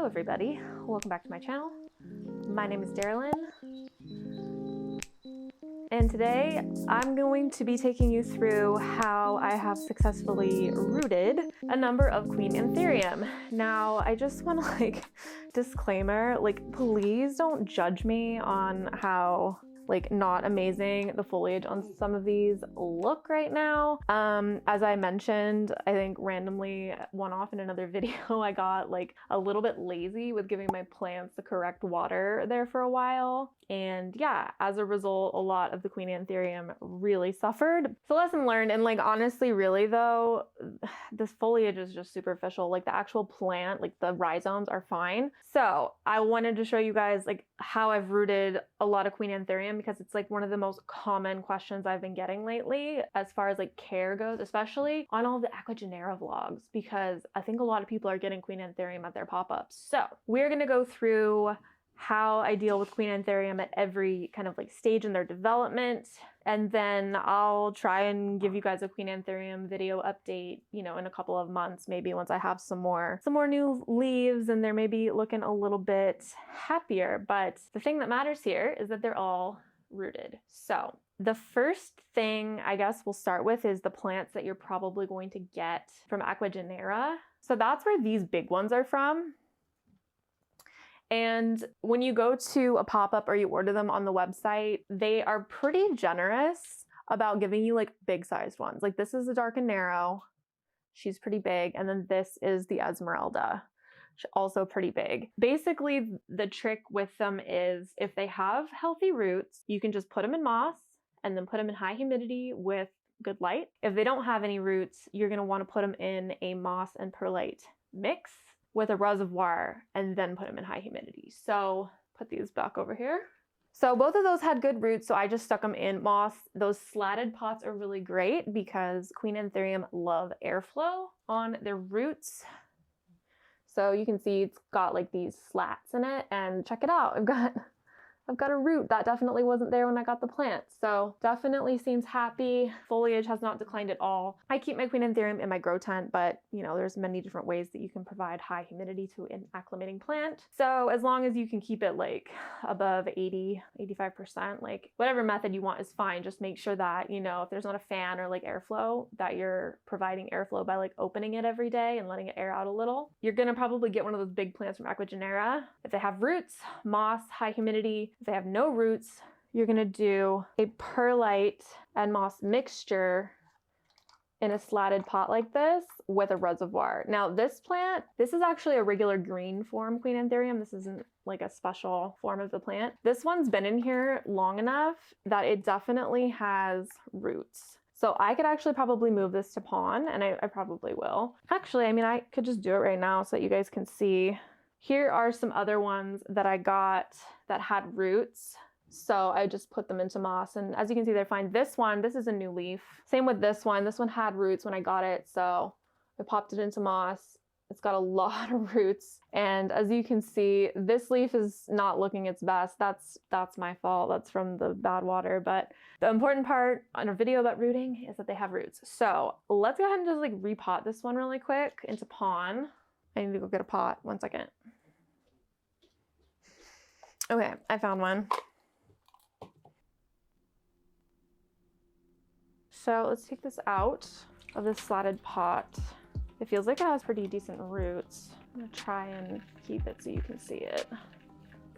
Hello everybody, welcome back to my channel. My name is Darylyn, and today I'm going to be taking you through how I have successfully rooted a number of Queen Anthurium. Now, I just want to disclaimer, please don't judge me on how not amazing the foliage on some of these look right now. As I mentioned, I think randomly one off in another video, I got a little bit lazy with giving my plants the correct water there for a while. And yeah, as a result, a lot of the Queen Anthurium really suffered. So lesson learned, and honestly, really though, this foliage is just superficial. The actual plant, the rhizomes are fine. So I wanted to show you guys how I've rooted a lot of Queen Anthurium, because it's one of the most common questions I've been getting lately as far as care goes, especially on all the Acclimating vlogs, because I think a lot of people are getting Queen Anthurium at their pop-ups. So we're gonna go through how I deal with Queen Anthurium at every kind of stage in their development. And then I'll try and give you guys a Queen Anthurium video update, in a couple of months, maybe once I have some more new leaves and they're maybe looking a little bit happier. But the thing that matters here is that they're all rooted. So the first thing I guess we'll start with is the plants that you're probably going to get from Acclimating. So that's where these big ones are from. And when you go to a pop-up or you order them on the website, they are pretty generous about giving you big sized ones. This is a dark and narrow. She's pretty big. And then this is the Esmeralda, also pretty big. Basically, the trick with them is if they have healthy roots, you can just put them in moss and then put them in high humidity with good light. If they don't have any roots, you're gonna wanna put them in a moss and perlite mix with a reservoir and then put them in high humidity. So put these back over here. So both of those had good roots, so I just stuck them in moss. Those slatted pots are really great because Queen Anthurium love airflow on their roots. So you can see it's got these slats in it, and check it out. I've got a root that definitely wasn't there when I got the plant. So definitely seems happy. Foliage has not declined at all. I keep my Queen Anthurium in my grow tent, but there's many different ways that you can provide high humidity to an acclimating plant. So as long as you can keep it above 80, 85%, whatever method you want is fine. Just make sure that, if there's not a fan or airflow, that you're providing airflow by opening it every day and letting it air out a little. You're gonna probably get one of those big plants from Acclimating. If they have roots, moss, high humidity. If they have no roots, you're gonna do a perlite and moss mixture in a slatted pot like this with a reservoir. Now this plant, this is actually a regular green form Queen Anthurium. This isn't a special form of the plant. This one's been in here long enough that it definitely has roots. So I could actually probably move this to pond, and I probably will. Actually, I could just do it right now so that you guys can see. Here are some other ones that I got that had roots. So I just put them into moss, and as you can see, they're fine. This is a new leaf. Same with this one. This one had roots when I got it, so I popped it into moss. It's got a lot of roots. And as you can see, this leaf is not looking its best. That's my fault. That's from the bad water. But the important part on a video about rooting is that they have roots. So let's go ahead and just repot this one really quick into pond. I need to go get a pot. 1 second. Okay, I found one. So let's take this out of this slatted pot. It feels like it has pretty decent roots. I'm gonna try and keep it so you can see it.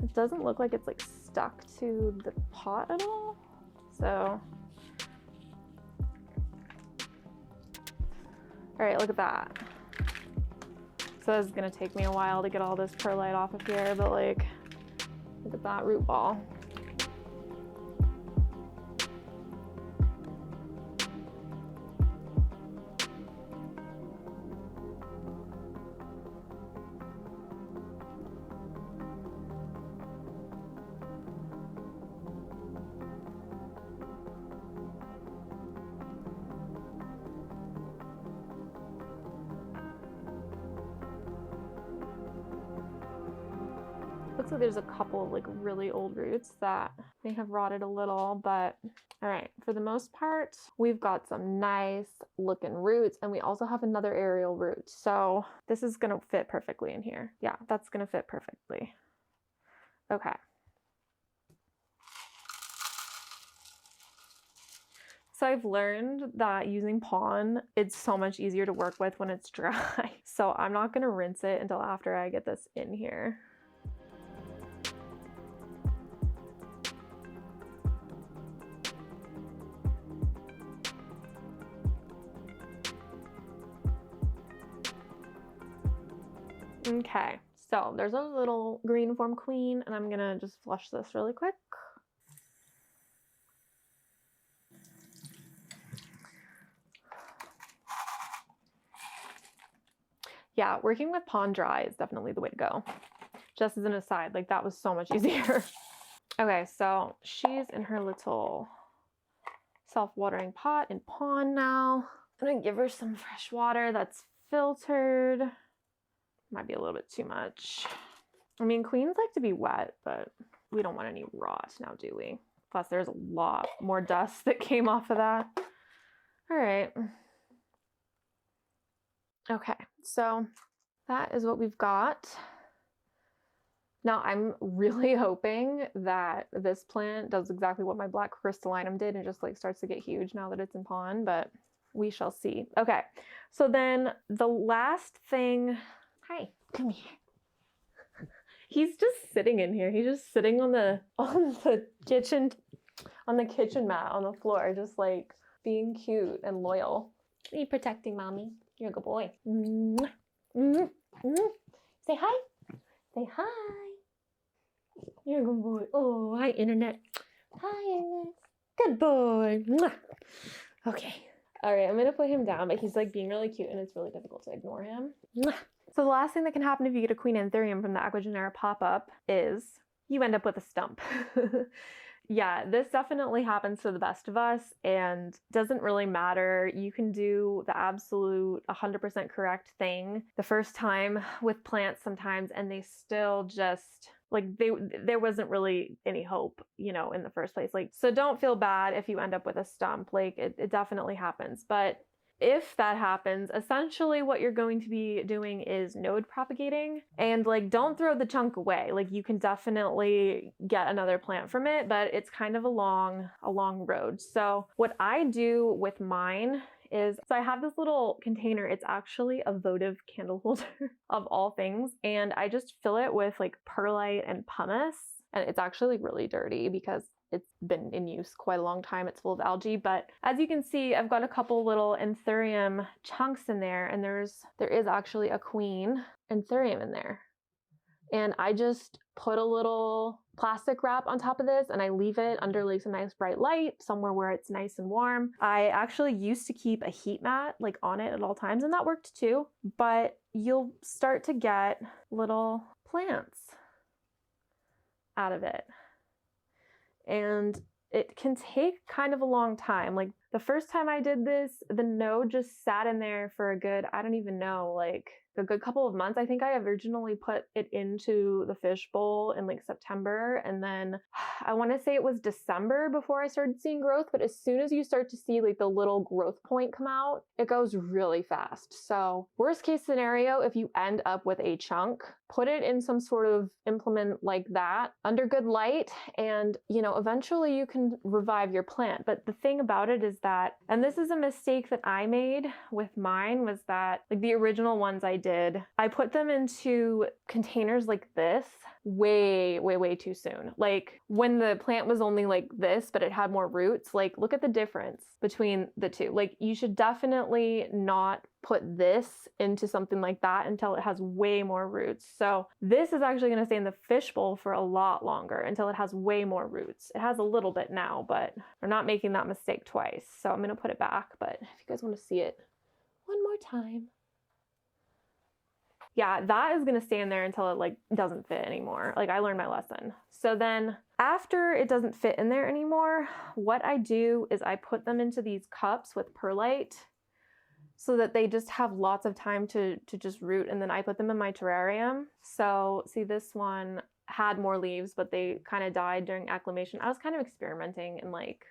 It doesn't look like it's stuck to the pot at all. So, all right, look at that. So this is gonna take me a while to get all this perlite off of here, but look at that root ball. Looks like there's a couple of like really old roots that may have rotted a little, but all right, for the most part, we've got some nice looking roots, and we also have another aerial root. So this is gonna fit perfectly in here. Yeah, that's gonna fit perfectly. Okay. So I've learned that using Pon, it's so much easier to work with when it's dry. So I'm not gonna rinse it until after I get this in here. Okay, so there's a little green form queen, and I'm gonna just flush this really quick. Yeah, working with Pon dry is definitely the way to go. Just as an aside, like that was so much easier. Okay, so she's in her little self-watering pot in Pon now. I'm gonna give her some fresh water that's filtered. Might be a little bit too much. I mean, queens like to be wet, but we don't want any rot now, do we? Plus, there's a lot more dust that came off of that. All right. Okay, so that is what we've got. Now, I'm really hoping that this plant does exactly what my black crystallinum did and just like starts to get huge now that it's in Pon, but we shall see. Okay, so then the last thing, hi, come here. He's just sitting in here. He's just sitting on the kitchen mat on the floor, just like being cute and loyal. Are you protecting mommy? You're a good boy. Say hi. Say hi. You're a good boy. Oh, hi, internet. Hi, internet. Good boy. Okay. All right, I'm gonna put him down, but he's like being really cute and it's really difficult to ignore him. So the last thing that can happen if you get a Queen Anthurium from the Aquagenera pop-up is you end up with a stump. Yeah, this definitely happens to the best of us and doesn't really matter. You can do the absolute 100% correct thing the first time with plants sometimes, and they still just, like, there wasn't really any hope, you know, in the first place. Like, so don't feel bad if you end up with a stump. Like, it definitely happens. But if that happens, essentially what you're going to be doing is node propagating, and like don't throw the chunk away. Like you can definitely get another plant from it, but it's kind of a long road. So what I do with mine is, so I have this little container. It's actually a votive candle holder of all things, and I just fill it with like perlite and pumice, and it's actually really dirty because it's been in use quite a long time. It's full of algae, but as you can see, I've got a couple little Anthurium chunks in there, and there is actually a queen Anthurium in there. And I just put a little plastic wrap on top of this, and I leave it under like some nice bright light, somewhere where it's nice and warm. I actually used to keep a heat mat like on it at all times, and that worked too, but you'll start to get little plants out of it. And it can take kind of a long time. Like the first time I did this, the node just sat in there for a good, I don't even know, like a good couple of months. I think I originally put it into the fishbowl in like September, and then I want to say it was December before I started seeing growth. But as soon as you start to see like the little growth point come out, it goes really fast. So worst case scenario, if you end up with a chunk, put it in some sort of implement like that under good light, and you know, eventually you can revive your plant. But the thing about it is that, and this is a mistake that I made with mine, was that like the original ones I did, I put them into containers like this way too soon. Like when the plant was only like this, but it had more roots, like look at the difference between the two. Like you should definitely not put this into something like that until it has way more roots. So this is actually going to stay in the fishbowl for a lot longer until it has way more roots. It has a little bit now, but we're not making that mistake twice. So I'm going to put it back, but if you guys want to see it one more time. Yeah, that is going to stay in there until it like doesn't fit anymore. Like I learned my lesson. So then after it doesn't fit in there anymore, what I do is I put them into these cups with perlite so that they just have lots of time to just root, and then I put them in my terrarium. So see, this one had more leaves, but they kind of died during acclimation. I was kind of experimenting and like,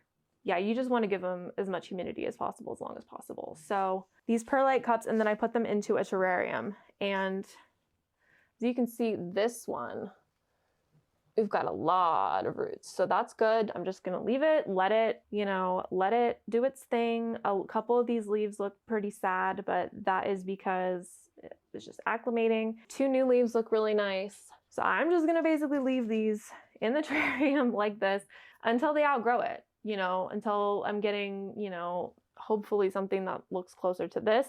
yeah, you just want to give them as much humidity as possible, as long as possible. So these perlite cups, and then I put them into a terrarium. And as you can see, this one, we've got a lot of roots, so that's good. I'm just gonna leave it, let it, you know, let it do its thing. A couple of these leaves look pretty sad, but that is because it's just acclimating. 2 new leaves look really nice. So I'm just gonna basically leave these in the terrarium like this until they outgrow it, you know, until I'm getting, you know, hopefully something that looks closer to this.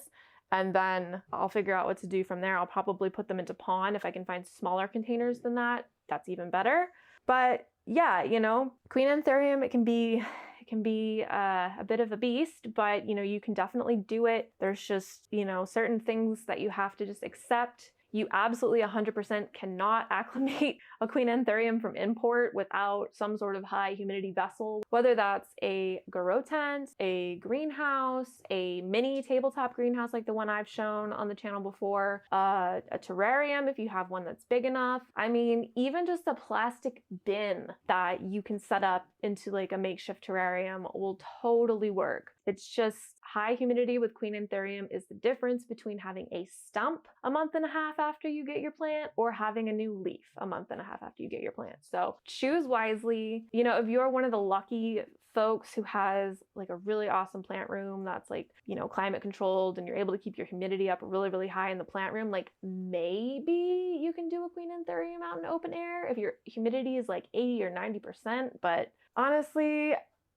And then I'll figure out what to do from there. I'll probably put them into pond. If I can find smaller containers than that, that's even better. But yeah, you know, Queen Anthurium, it can be a bit of a beast, but you know, you can definitely do it. There's just, you know, certain things that you have to just accept. You absolutely 100% cannot acclimate a Queen Anthurium from import without some sort of high humidity vessel, whether that's a grow tent, a greenhouse, a mini tabletop greenhouse like the one I've shown on the channel before, a terrarium if you have one that's big enough. I mean, even just a plastic bin that you can set up into like a makeshift terrarium will totally work. It's just high humidity with Queen Anthurium is the difference between having a stump a month and a half after you get your plant or having a new leaf a month and a half after you get your plant. So choose wisely. You know, if you're one of the lucky folks who has like a really awesome plant room that's like, you know, climate controlled and you're able to keep your humidity up really, really high in the plant room, like maybe you can do a Queen Anthurium out in open air if your humidity is like 80 or 90%. But honestly,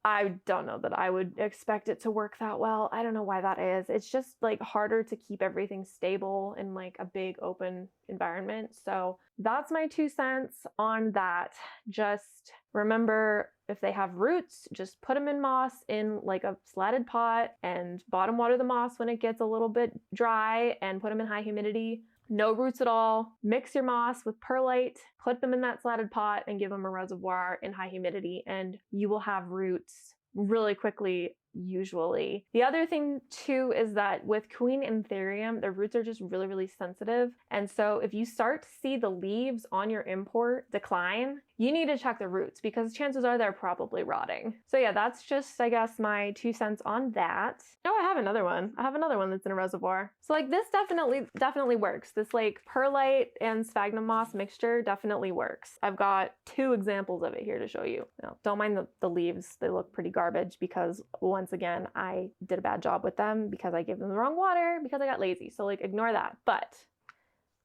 I don't know that I would expect it to work that well. I don't know why that is. It's just like harder to keep everything stable in like a big open environment. So that's my 2 cents on that. Just remember, if they have roots, just put them in moss in like a slatted pot and bottom water the moss when it gets a little bit dry and put them in high humidity. No roots at all. Mix your moss with perlite, put them in that slatted pot and give them a reservoir in high humidity and you will have roots really quickly, usually. The other thing too is that with Queen Anthurium, the roots are just really, really sensitive. And so if you start to see the leaves on your import decline, you need to check the roots because chances are they're probably rotting. So yeah, that's just, I guess, my 2 cents on that. Oh, I have another one. I have another one that's in a reservoir. So like this definitely works. This like perlite and sphagnum moss mixture definitely works. I've got 2 examples of it here to show you. Now, don't mind the leaves. They look pretty garbage because once again, I did a bad job with them because I gave them the wrong water because I got lazy. So like ignore that. But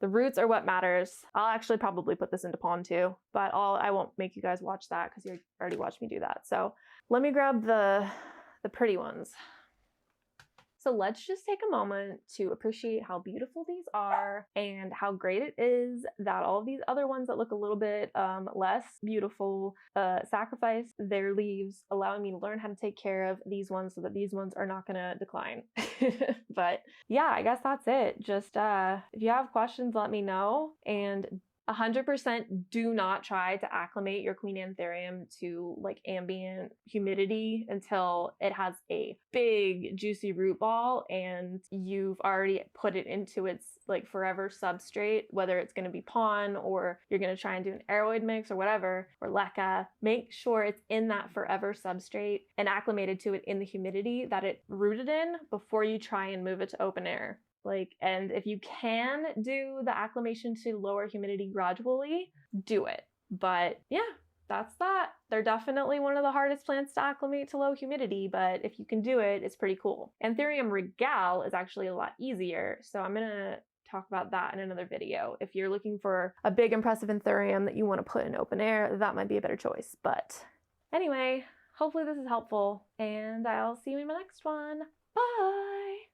the roots are what matters. I'll actually probably put this into pond too, but I won't make you guys watch that because you already watched me do that. So let me grab the pretty ones. So let's just take a moment to appreciate how beautiful these are and how great it is that all of these other ones that look a little bit less beautiful sacrifice their leaves, allowing me to learn how to take care of these ones so that these ones are not gonna decline. But yeah, I guess that's it. Just if you have questions, let me know. And 100% do not try to acclimate your Queen Anthurium to like ambient humidity until it has a big juicy root ball and you've already put it into its like forever substrate, whether it's going to be pon or you're going to try and do an aeroid mix or whatever, or leca. Make sure it's in that forever substrate and acclimated to it in the humidity that it rooted in before you try and move it to open air. Like, and if you can do the acclimation to lower humidity gradually, do it. But yeah, that's that. They're definitely one of the hardest plants to acclimate to low humidity, but if you can do it, it's pretty cool. Anthurium regale is actually a lot easier, so I'm gonna talk about that in another video. If you're looking for a big impressive Anthurium that you want to put in open air, that might be a better choice. But anyway, hopefully this is helpful, and I'll see you in my next one. Bye!